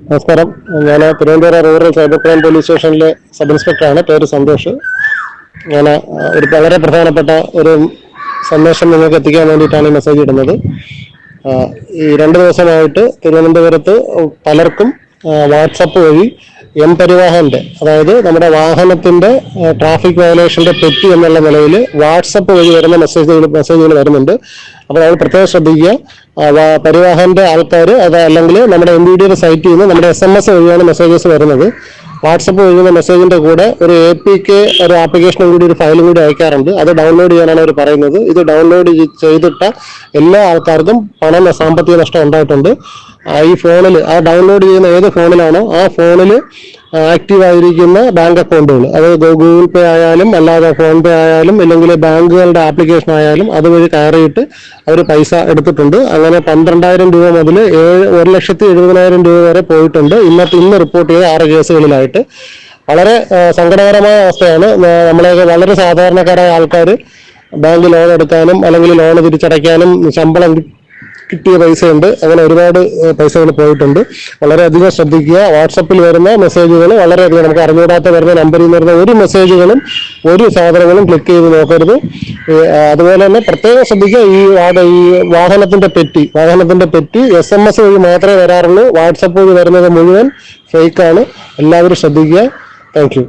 നമസ്കാരം. ഞാൻ Thiruvananthapuram rural cyber crime police സ്റ്റേഷനിലെ സബ് ഇൻസ്പെക്ടറാണ്. പേര് സന്തോഷ്. ഞാൻ ഒരു വളരെ പ്രധാനപ്പെട്ട ഒരു സന്ദേശം നിങ്ങൾക്ക് എത്തിക്കാൻ വേണ്ടിയിട്ടാണ് ഈ മെസ്സേജ് ഇടുന്നത്. ഈ 2 ദിവസമായിട്ട് തിരുവനന്തപുരത്ത് പലർക്കും വാട്സപ്പ് വഴി പരിവാഹന്റെ, അതായത് നമ്മുടെ വാഹനത്തിന്റെ ട്രാഫിക് വയലേഷന്റെ പെറ്റി എന്നുള്ള നിലയിൽ വാട്സപ്പ് വഴി വരുന്ന മെസ്സേജുകൾ വരുന്നുണ്ട്. അപ്പോൾ നമ്മൾ പ്രത്യേകം ശ്രദ്ധിക്കുക. പരിവാഹന്റെ ആൾക്കാർ അത് അല്ലെങ്കിൽ നമ്മുടെ MVDയുടെ സൈറ്റിൽ നിന്ന് നമ്മുടെ SMS വഴിയാണ് മെസ്സേജസ് വരുന്നത്. വാട്സപ്പ് വഴിയുള്ള മെസ്സേജിന്റെ കൂടെ ഒരു APK ഒരു ആപ്ലിക്കേഷനും കൂടി ഒരു ഫയലും കൂടി അയക്കാറുണ്ട്. അത് ഡൗൺലോഡ് ചെയ്യാനാണ് അവർ പറയുന്നത്. ഇത് ഡൗൺലോഡ് ചെയ്തിട്ട എല്ലാ ആൾക്കാർക്കും സാമ്പത്തിക നഷ്ടം ഉണ്ടായിട്ടുണ്ട്. ഈ ഫോണിൽ ഡൗൺലോഡ് ചെയ്യുന്ന ഏത് ഫോണിലാണോ ആ ഫോണിൽ ആക്റ്റീവ് ആയിരിക്കുന്ന ബാങ്ക് അക്കൗണ്ടുകൾ, അതായത് ഗൂഗിൾ പേ ആയാലും അല്ലാതെ ഫോൺ പേ ആയാലും ഇല്ലെങ്കിൽ ബാങ്കുകളുടെ ആപ്ലിക്കേഷൻ ആയാലും അതുവഴി കയറിയിട്ട് അവർ പൈസ എടുത്തിട്ടുണ്ട്. അങ്ങനെ 12,000 രൂപ മുതൽ 1,70,000 രൂപ വരെ പോയിട്ടുണ്ട്. ഇന്ന് റിപ്പോർട്ട് ചെയ്ത 6 കേസുകളിലായിട്ട്. വളരെ സങ്കടകരമായ അവസ്ഥയാണ്. നമ്മളെയൊക്കെ വളരെ സാധാരണക്കാരായ ആൾക്കാർ ബാങ്ക് ലോൺ എടുക്കാനും അല്ലെങ്കിൽ ലോൺ തിരിച്ചടയ്ക്കാനും ശമ്പളം കിട്ടിയ പൈസയുണ്ട്. അങ്ങനെ ഒരുപാട് പൈസകൾ പോയിട്ടുണ്ട്. വളരെയധികം ശ്രദ്ധിക്കുക. വാട്സപ്പിൽ വരുന്ന മെസ്സേജുകൾ വളരെയധികം നമുക്ക് അറിഞ്ഞുകൂടാത്ത വരുന്ന നമ്പറിൽ നിന്ന് വരുന്ന ഒരു മെസ്സേജുകളും ഒരു സാധനങ്ങളും ക്ലിക്ക് ചെയ്ത് നോക്കരുത്. അതുപോലെ തന്നെ പ്രത്യേകം ശ്രദ്ധിക്കുക. ഈ വാഹനത്തിന്റെ പെറ്റി SMS വഴി മാത്രമേ വരാറുള്ളൂ. വാട്സപ്പ് വഴി വരുന്നത് മുഴുവൻ ഫേക്കാണ്. എല്ലാവരും ശ്രദ്ധിക്കുക. Thank you.